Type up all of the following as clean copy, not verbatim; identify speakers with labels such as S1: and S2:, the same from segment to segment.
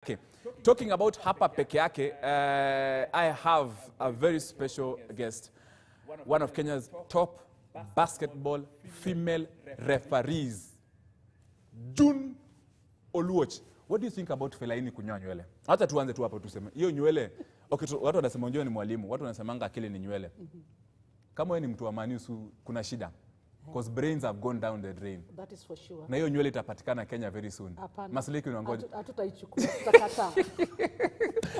S1: Okay. Talking about hapa peke yake, I have a very special guest, one of Kenya's top basketball female referees, June Oluoch. What do you think about Fellaini kunyoa nywele? Hata tuanze tu hapo tuseme. Hiyo nywele, okay, watu wanasema unjua ni mwalimu, watu wanasemanga akili ni nywele. Kama wewe ni mtu wa Maniusu kuna shida. Because brains have gone down the drain.
S2: That is for sure.
S1: Na hiyo nywele itapatikana Kenya very soon. Masliki unaongoja.
S2: Hatutaichukua, tutakataa.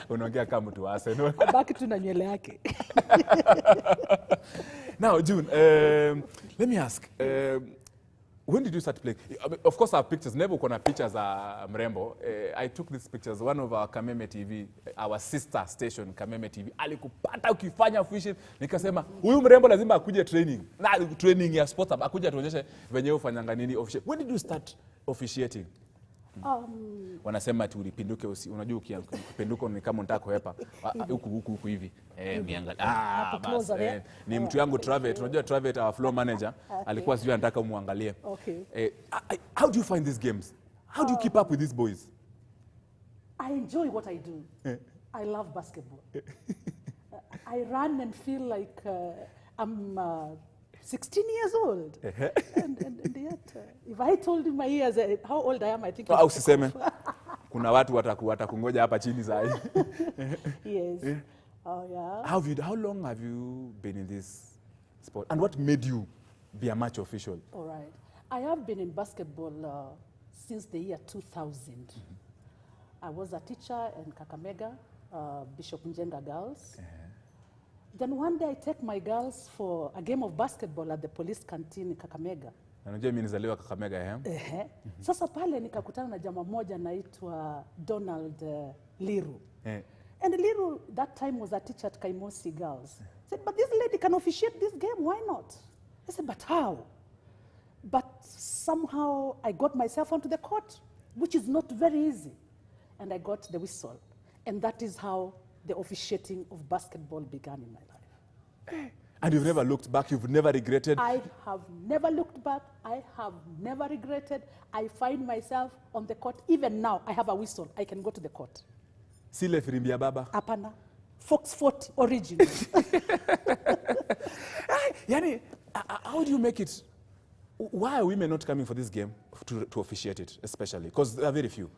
S1: Unaongea kama mtu wa Arsenal.
S2: Baki tu na nywele yake.
S1: Now, June, let me ask, when did you start playing? Of course, I have pictures. Never kuna pictures mrembo. I took these pictures. One of our Kameme TV, our sister station, Kameme TV, alikupata ukifanya official. Nikasema, huyu mrembo lazima akuje training. Na training ya sport, akuje tuonyeshe venye ufanyanga nini official. When did you start officiating? Wanasema tu ulipinduke, unajua ukipinduka ni kama unataka kuhepa huku hivi bas, ni mtu yangu Travet, unajua Travet our floor manager alikuwa sijui anataka muangalie. How do you find these games? How do you keep up with these boys?
S2: I enjoy what I do. I love basketball. I run and feel like I'm 16 years old. and yet, if I told you my years, how old I am, I think...
S1: Usiseme. Kuna watu watakungoja hapa chini saa hii.
S2: Yes. Oh, yeah.
S1: How long have you been in this sport? And what made you be a match official?
S2: All right. I have been in basketball since the year 2000. I was a teacher in Kakamega, Bishop Njenga Girls. Then one day I take my girls for a game of basketball at the police canteen in Kakamega.
S1: Unajua mimi nizaliwa Kakamega,
S2: Sasa pale nikakutana na jamaa mmoja anaitwa Donald Liru. And Liru that time was a teacher at Kaimosi Girls. Said, but this lady can officiate this game, why not? I said, but how? But somehow I got myself onto the court, which is not very easy. And I got the whistle. And that is how the officiating of basketball began in my life.
S1: And you've never looked back, you've never regretted?
S2: I have never looked back, I have never regretted. I find myself on the court. Even now, I have a whistle, I can go to the court.
S1: Sile firimbi ya baba?
S2: Apana. Fox 40 original.
S1: Yani, how do you make it? Why are women not coming for this game to officiate it, especially? Because there are very few.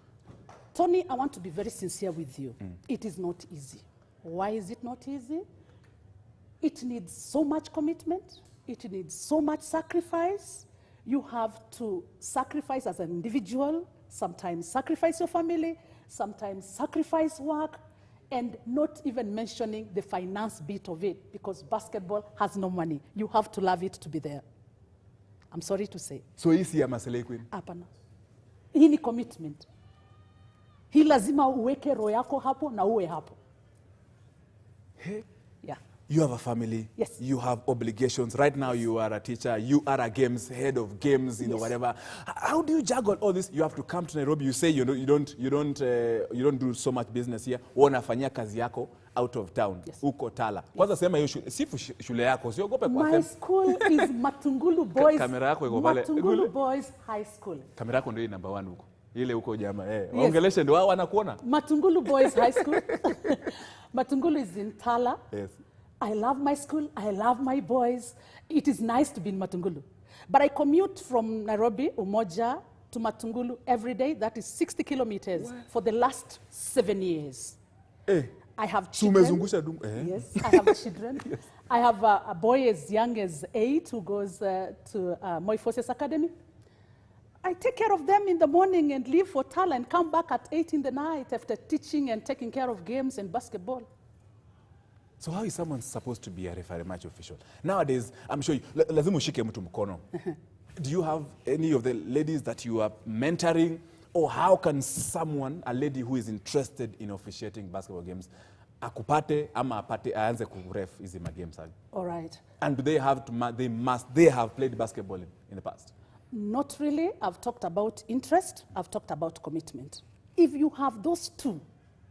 S2: Tony, I want to be very sincere with you. It is not easy. Why is it not easy? It needs so much commitment. It needs so much sacrifice. You have to sacrifice as an individual, sometimes sacrifice your family, sometimes sacrifice work, and not even mentioning the finance bit of it, because basketball has no money. You have to love it to be there. I'm sorry to say.
S1: So hii si ya maslahi kwenu?
S2: Hapana. Hii ni commitment. Hii lazima uweke roho yako hapo na uwe hapo. Yeah.
S1: You have a family.
S2: Yes.
S1: You have obligations. Right now you are a teacher. You are a games head of games, you know, whatever. How do you juggle all this? You have to come to Nairobi. You say you don't do so much business here. Unafanyia kazi yako out of town.
S2: Yes.
S1: Uko Tala. Kwanza sema hiyo si shule yako. Usiogope kwa
S2: My school is Matungulu Boys.
S1: Kamera yako iko pale.
S2: Matungulu Boys High School.
S1: Kamera yako ndio number 1 huko. Ile huko jamaa waongeleshe ndio wao wanakuona.
S2: Matungulu Boys High School. Matungulu is in Tala.
S1: Yes.
S2: I love my school. I love my boys. It is nice to be in Matungulu. But I commute from Nairobi, Umoja, to Matungulu every day. That is 60 kilometers for the last 7 years. I have children. Yes, I have children. Yes. I have a boy as young as 8 who goes to Moi Forces Academy. I take care of them in the morning and leave for Tala and come back at 8 in the night after teaching and taking care of games and basketball.
S1: So how is someone supposed to be a referee match official? Nowadays, I'm sure lazima ushike mtu mkono. Do you have any of the ladies that you are mentoring? Or how can someone, a lady who is interested in officiating basketball games, akupate ama apate aanze kuref hizi games?
S2: All right.
S1: And do they have they have played basketball in the past?
S2: Not really. I've talked about interest. I've talked about commitment. If you have those two,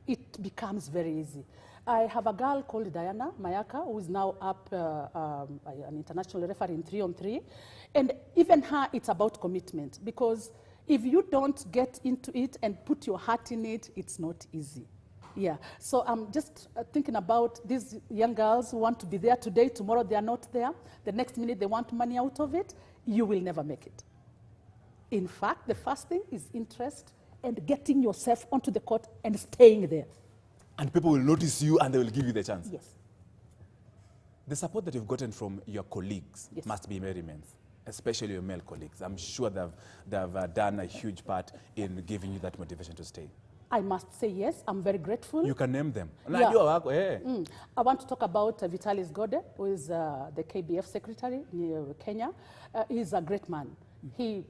S2: it becomes very easy. I have a girl called Diana Mayaka, who is now up an international referee in 3-on-3. And even her, it's about commitment. Because if you don't get into it and put your heart in it, it's not easy. Yeah, so I'm just thinking about these young girls who want to be there today, tomorrow they are not there, the next minute they want money out of it, you will never make it. In fact, the first thing is interest and getting yourself onto the court and staying there.
S1: And people will notice you and they will give you the chance.
S2: Yes.
S1: The support that you've gotten from your colleagues must be very immense, especially your male colleagues. I'm sure they've done a huge part in giving you that motivation to stay.
S2: I must say yes, I'm very grateful.
S1: You can name them.
S2: Yeah.
S1: I
S2: I want to talk about Vitalis Gode, who is the KBF secretary in Kenya. He's a great man. He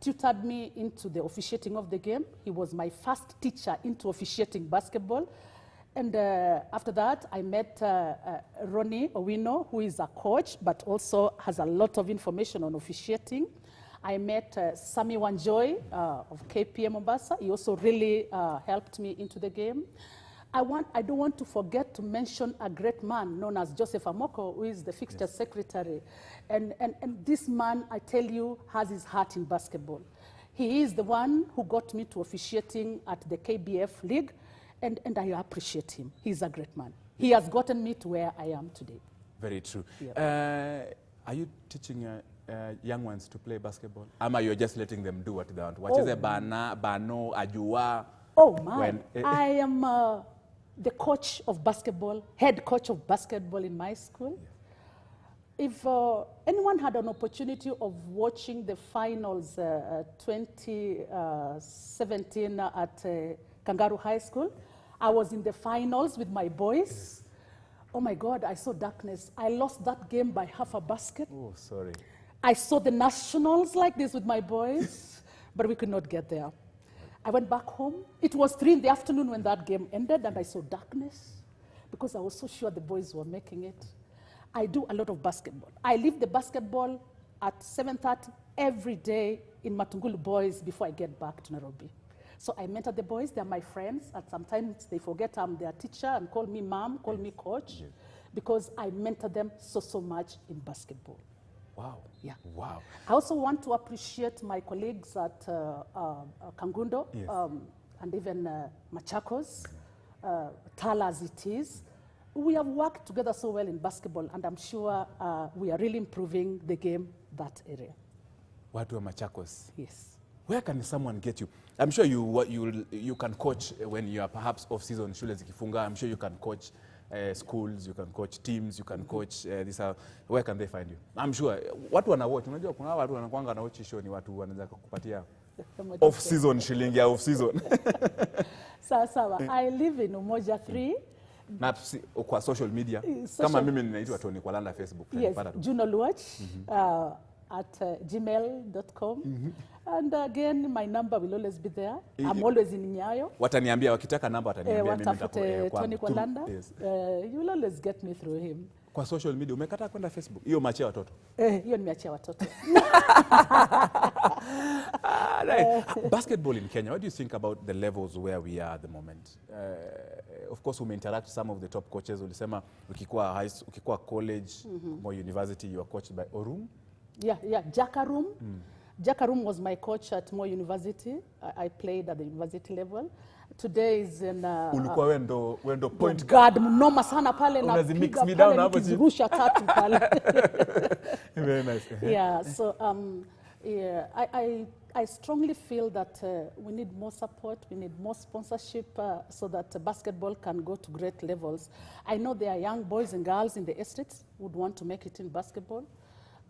S2: tutored me into the officiating of the game. He was my first teacher into officiating basketball. And after that, I met Ronnie Owino, who is a coach, but also has a lot of information on officiating. I met Sami Wanjoy of KPM Mombasa. He also really helped me into the game. I don't want to forget to mention a great man known as Joseph Amoko, who is the fixture secretary. And this man, I tell you, has his heart in basketball. He is the one who got me to officiating at the KBF League, and I appreciate him. He's a great man. He has gotten me to where I am today.
S1: Very true.
S2: Yep.
S1: Are you teaching young ones to play basketball? Or you're just letting them do what they want? Wacheze bana, bano, ajua?
S2: Oh my, I am the coach of basketball, head coach of basketball in my school. Yes. If anyone had an opportunity of watching the finals 2017 at Kangaroo High School, I was in the finals with my boys. Yes. Oh my God, I saw darkness. I lost that game by half a basket.
S1: Oh, sorry.
S2: I saw the nationals like this with my boys, but we could not get there. I went back home. It was 3 in the afternoon when that game ended, and I saw darkness because I was so sure the boys were making it. I do a lot of basketball. I leave the basketball at 7:30 every day in Matungulu Boys before I get back to Nairobi. So I mentor the boys. They're my friends, and sometimes they forget I'm their teacher and call me mom, call me coach, because I mentor them so much in basketball.
S1: Wow.
S2: Yeah.
S1: Wow.
S2: I also want to appreciate my colleagues at Kangundo,
S1: Yes.
S2: And even Machakos, Tala as it is. We have worked together so well in basketball, and I'm sure we are really improving the game that area.
S1: Watu wa Machakos.
S2: Yes.
S1: Where can someone get you? I'm sure you can coach when you are perhaps off-season, shule zikifunga. I'm sure you can coach schools, you can coach teams, you can coach where can they find you? I'm sure watu wana watch. Unajua kuna watu wanakuanga na watch show, ni watu wanaweza kukupatia off-season shilingi ya off-season.
S2: Sawa. I live in Umoja 3.
S1: Na kwa social media, kama mimi ninaitwa Tony kwa Landa Facebook.
S2: Yes, Oluoch at gmail.com. And again, my number will always be there. I'm always in Nyayo.
S1: Wataniambia, wakitaka namba wataniambia mimi
S2: watafute Tony kwa Landa. Yes. You will always get me through him.
S1: Kwa social media, umekataa kwenda Facebook? Hiyo umeachia watoto?
S2: Hiyo nimeachia watoto.
S1: Basketball in Kenya, what do you think about the levels where we are at the moment? Of course, we interact some of the top coaches. Ulisema ukikuwa college, more university, you are coached by Orum?
S2: Yeah, Jakarum. Jakarum was my coach at Moi University. I played at the university level. Today is in
S1: ulikuwa wendo point
S2: guard mnoma sana pale na
S1: mix me down hapo
S2: nikizungusha tatu pale.
S1: Very nice.
S2: Yeah, so I strongly feel that we need more support, we need more sponsorship so that basketball can go to great levels. I know there are young boys and girls in the estates who would want to make it in basketball,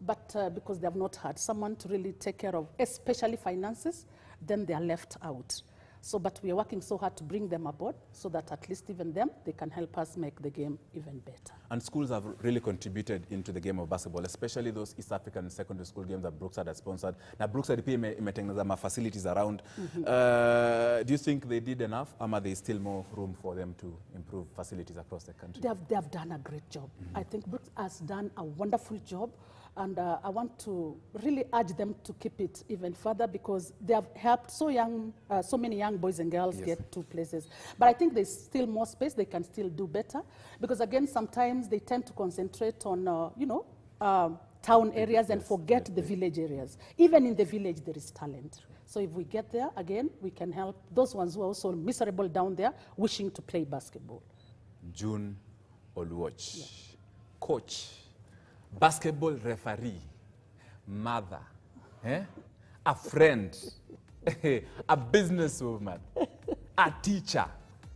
S2: but because they have not had someone to really take care of, especially finances, then they are left out. So, but we are working so hard to bring them aboard so that at least even them, they can help us make the game even better. And
S1: schools have really contributed into the game of basketball, especially those East African secondary school games that Brookside has sponsored. Now, Brookside pia imetengeneza facilities around. Do you think they did enough, or are there still more room for them to improve facilities across the country?
S2: They have done a great job. I think Brooks has done a wonderful job. And I want to really urge them to keep it even further because they have helped so many young boys and girls get to places. But I think there's still more space. They can still do better because, again, sometimes they tend to concentrate on, town areas and forget the village areas. Even in the village, there is talent. So if we get there, again, we can help those ones who are also miserable down there, wishing to play basketball.
S1: June Oluoch, yeah. Coach, basketball referee, mother, a friend, a businesswoman, a teacher,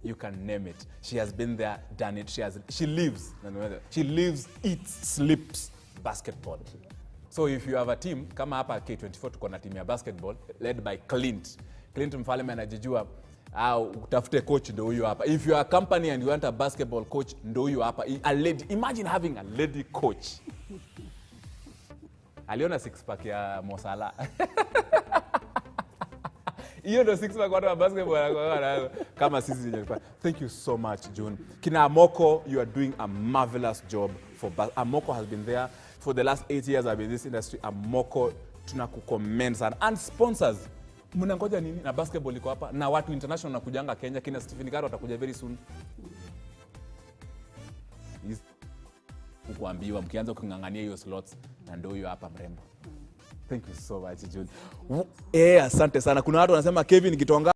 S1: you can name it. She has been there, done it. She lives, eats, sleeps basketball. So if you have a team, kama hapa K24 tuko na team ya basketball led by Clint Mfalme anajijua, utafute coach ndo huyu hapa. If you are a company and you want a basketball coach, ndo huyu hapa. A lady, imagine having a lady coach. Aliona six pack ya Mosala. Hiyo ndo six pack wa basketball kama sisi. Thank you so much, June. Kina Amoko, you are doing a marvelous job for Amoko has been there for the last 8 years I've been in this industry. Amoko, tunakucommend sana. And sponsors, mnangoja nini? Na basketball iko hapa na watu international nakujanga Kenya, kina Stephen Garo watakuja very soon. Kuambiwa mkianza kungangania hiyo slots na ndio hiyo hapa mrembo. Thank you so much, June. Asante sana. Kuna watu wanasema Kevin Gitonga